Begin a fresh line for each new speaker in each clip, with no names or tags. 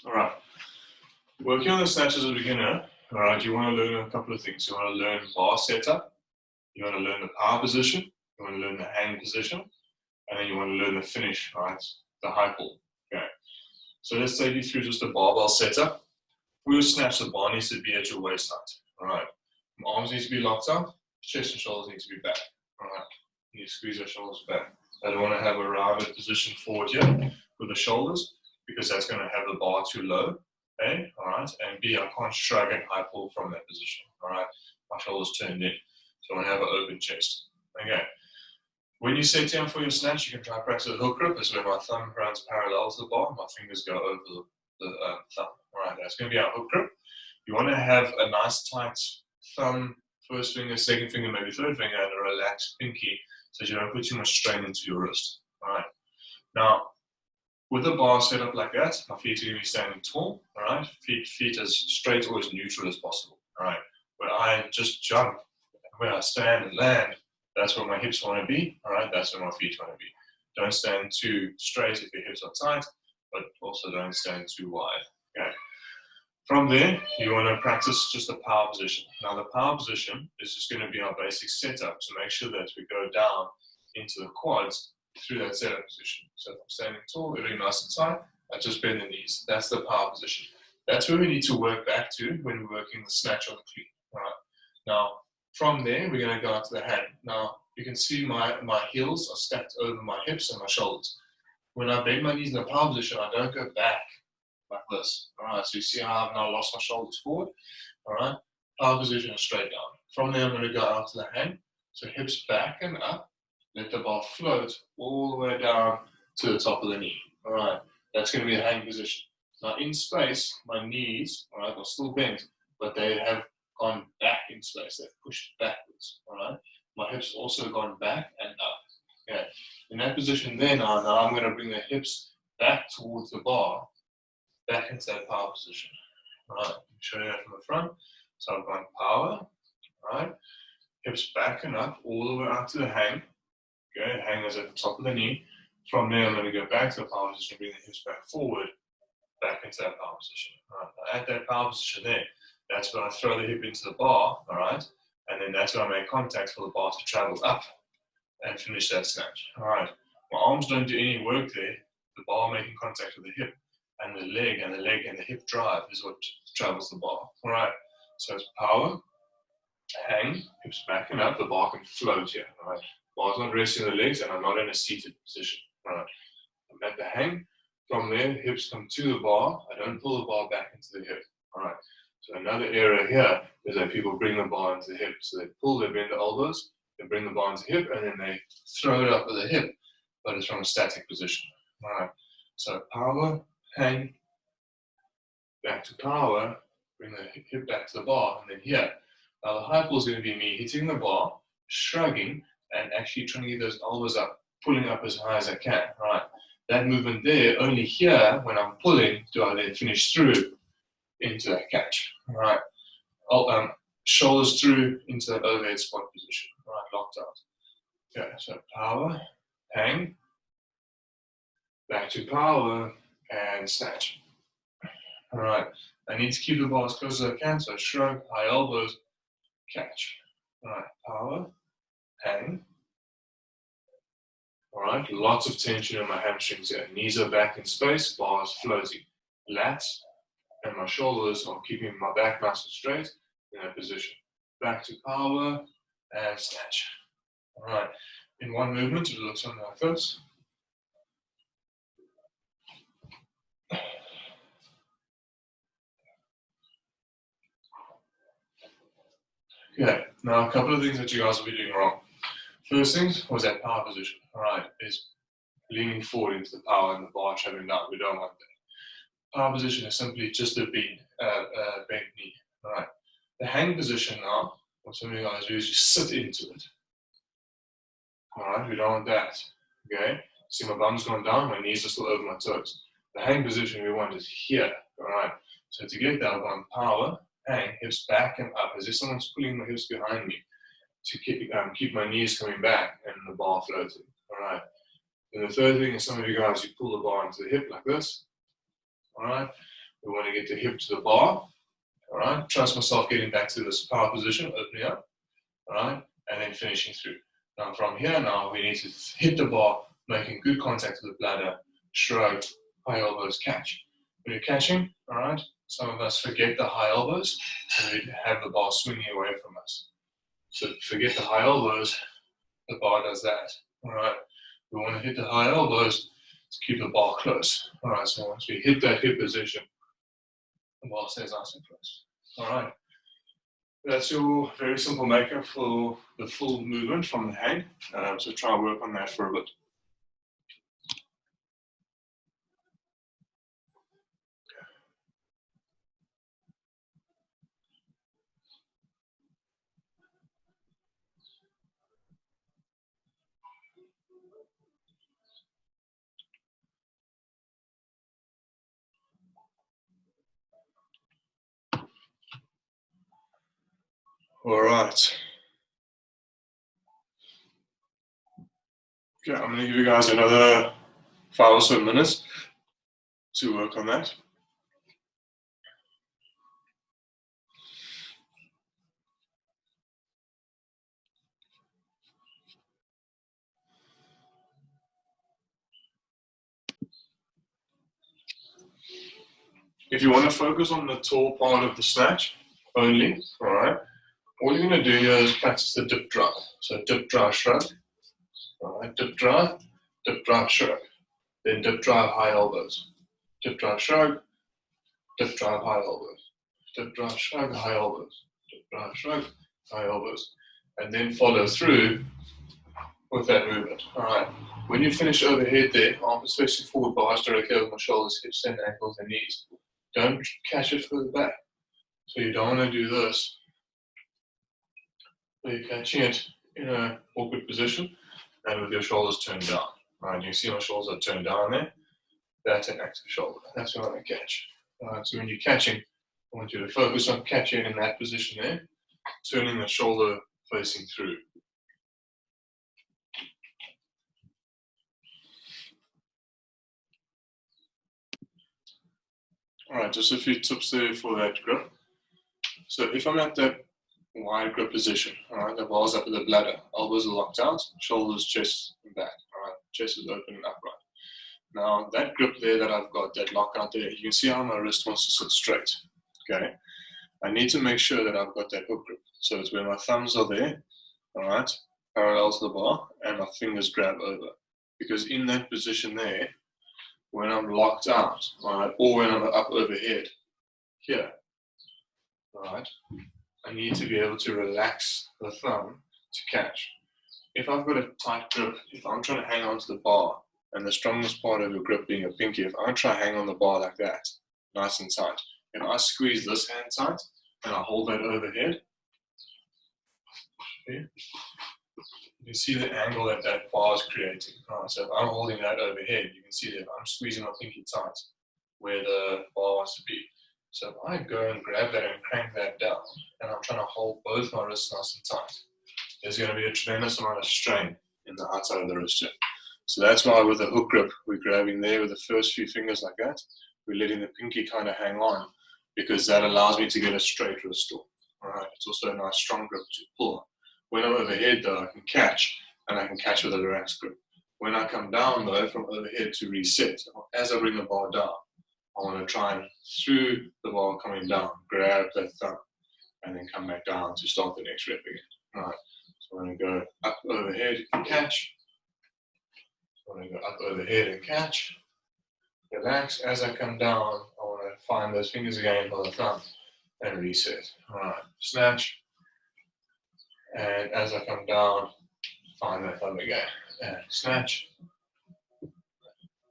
Alright, working on the snatch as a beginner, alright, you want to learn a couple of things. You want to learn bar setup, you want to learn the power position, you want to learn the hang position, and then you want to learn the finish, right, the high pull. Okay, so let's take you through just the barbell setup. For your snatch, the bar needs to be at your waist height, alright. Arms need to be locked out, chest and shoulders need to be back, alright. You need to squeeze your shoulders back. I don't want to have a rounded position forward here with the shoulders, because that's going to have the bar too low, A, alright, and B, I can't shrug and high pull from that position, alright, my shoulders turned in, so I want to have an open chest. Okay, when you set down for your snatch, you can try practice a hook grip. That's where my thumb runs parallel to the bar, my fingers go over the thumb, alright, that's going to be our hook grip. You want to have a nice tight thumb, first finger, second finger, maybe third finger, and a relaxed pinky, so you don't put too much strain into your wrist, alright. Now, with a bar set up like that, my feet are going to be standing tall, alright? Feet as straight or as neutral as possible, alright? When I just jump, when I stand and land, that's where my hips want to be, alright? That's where my feet want to be. Don't stand too straight if your hips are tight, but also don't stand too wide, okay? From there, you want to practice just the power position. Now, the power position is just going to be our basic setup to make sure that we go down into the quads through that setup position. So if I'm standing tall, really nice and tight, I just bend the knees. That's the power position. That's where we need to work back to when we're working the snatch on the clean. All right. Now, from there, we're going to go out to the hand. Now, you can see my heels are stacked over my hips and my shoulders. When I bend my knees in the power position, I don't go back like this. All right, so you see how I've now lost my shoulders forward. All right, power position is straight down. From there, I'm going to go out to the hand. So hips back and up. Let the bar float all the way down to the top of the knee. All right, that's going to be the hang position. Now in space, my knees, all right, are still bent, but they have gone back in space. They've pushed backwards. All right, my hips also gone back and up. Okay, in that position there now I'm going to bring the hips back towards the bar, back into that power position. All right, show you that from the front. So I've gone power. All right, hips back and up all the way out to the hang. Okay, hang is at the top of the knee. From there, I'm going to go back to the power position, bring the hips back forward, back into that power position. All right, at that power position there, that's when I throw the hip into the bar, all right, and then that's when I make contact for the bar to travel up and finish that snatch. All right, my arms don't do any work there. The bar making contact with the hip and the leg, and the hip drive is what travels the bar. All right, so it's power, hang, hips back and up. The bar can float here. All right. Bar's not resting on the legs, and I'm not in a seated position. All right. I'm at the hang. From there, hips come to the bar. I don't pull the bar back into the hip. All right. So another area here is that people bring the bar into the hip. So they pull, they bend the elbows, they bring the bar into the hip, and then they throw it up with the hip, but it's from a static position. All right. So power, hang, back to power, bring the hip back to the bar, and then here. Now the high pull is going to be me hitting the bar, shrugging, and actually trying to get those elbows up, pulling up as high as I can, right? That movement there, only here, when I'm pulling, do I then finish through into that catch, right? Shoulders through into that overhead squat position, right, locked out. Okay, so power, hang, back to power, and snatch. All right, I need to keep the bar as close as I can, so shrug, high elbows, catch. All right, power, hang. All right, lots of tension in my hamstrings here. Knees are back in space, bars floating. Lats and my shoulders are keeping my back nice and straight in that position. Back to power and snatch. All right, in one movement, it looks something like this. Okay, now a couple of things that you guys will be doing wrong. First thing was that power position. All right, is leaning forward into the power and the bar traveling down. We don't want that. Power position is simply just a bent knee. All right. The hang position now, what some of you guys do is you sit into it. All right, we don't want that. Okay. See my bum's going down, my knees are still over my toes. The hang position we want is here. All right. So to get that, I want power, hang, hips back and up, as if someone's pulling my hips behind me to keep my knees coming back and the bar floating. All right. And the third thing is some of you guys, you pull the bar into the hip like this. All right. We want to get the hip to the bar. All right, trust myself getting back to this power position, opening up. All right, and then finishing through. Now from here now, we need to hit the bar, making good contact with the bladder, shrug, high elbows, catch. When you're catching, all right, some of us forget the high elbows, and we have the bar swinging away from us. So forget the high elbows, the bar does that. All right, we want to hit the high elbows to keep the bar close. All right, so once we hit that hip position, the bar stays nice and close. All right. That's your very simple makeup for the full movement from the hang. So try and work on that for a bit. All right. Okay, I'm going to give you guys another 5 or so minutes to work on that. If you want to focus on the tall part of the snatch only, all right, all you're going to do here is practice the dip drive. So dip drive shrug, all right, dip drive shrug, then dip drive high elbows, dip drive shrug, dip drive high elbows, dip drive shrug high elbows, dip drive shrug high elbows, and then follow through with that movement. All right. When you finish overhead there, arms facing forward, bars directly over my shoulders, hips and ankles and knees. Don't catch it further back. So you don't want to do this. So you're catching it in an awkward position and with your shoulders turned down. All right. You see my shoulders are turned down there. That's an active shoulder. That's what I want to catch. All right. So when you're catching, I want you to focus on catching in that position there, turning the shoulder facing through. All right, just a few tips there for that grip. So if I'm at that wide grip position, all right, the bar's up at the bladder, elbows are locked out, shoulders, chest, and back, all right, chest is open and upright. Now that grip there that I've got, that lockout there, you can see how my wrist wants to sit straight, okay? I need to make sure that I've got that hook grip. So it's where my thumbs are there, all right, parallel to the bar, and my fingers grab over. Because in that position there, when I'm locked out, right, or when I'm up overhead, here, right, I need to be able to relax the thumb to catch. If I've got a tight grip, if I'm trying to hang on to the bar, and the strongest part of your grip being a pinky, if I try to hang on the bar like that, nice and tight, if I squeeze this hand tight, and I hold that overhead, okay, you can see the angle that that bar is creating. Right, so if I'm holding that overhead, you can see that I'm squeezing my pinky tight where the bar wants to be. So if I go and grab that and crank that down, and I'm trying to hold both my wrists nice and tight, there's going to be a tremendous amount of strain in the outside of the wrist here. So that's why with a hook grip, we're grabbing there with the first few fingers like that. We're letting the pinky kind of hang on because that allows me to get a straight wrist store. All right, it's also a nice strong grip to pull. When I'm overhead though, I can catch, and I can catch with a relaxed grip. When I come down though, from overhead to reset, as I bring the bar down, I want to try and, through the bar coming down, grab that thumb, and then come back down to start the next rep again. All right, so I'm going to go up overhead and catch. I'm going to go up overhead and catch. Relax. As I come down, I want to find those fingers again by the thumb and reset. All right, snatch. And as I come down, find that thumb again and snatch.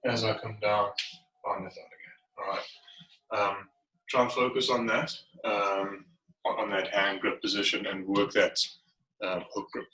As I come down, find the thumb again. All right. Try and focus on that, on that hand grip position, and work that hook grip.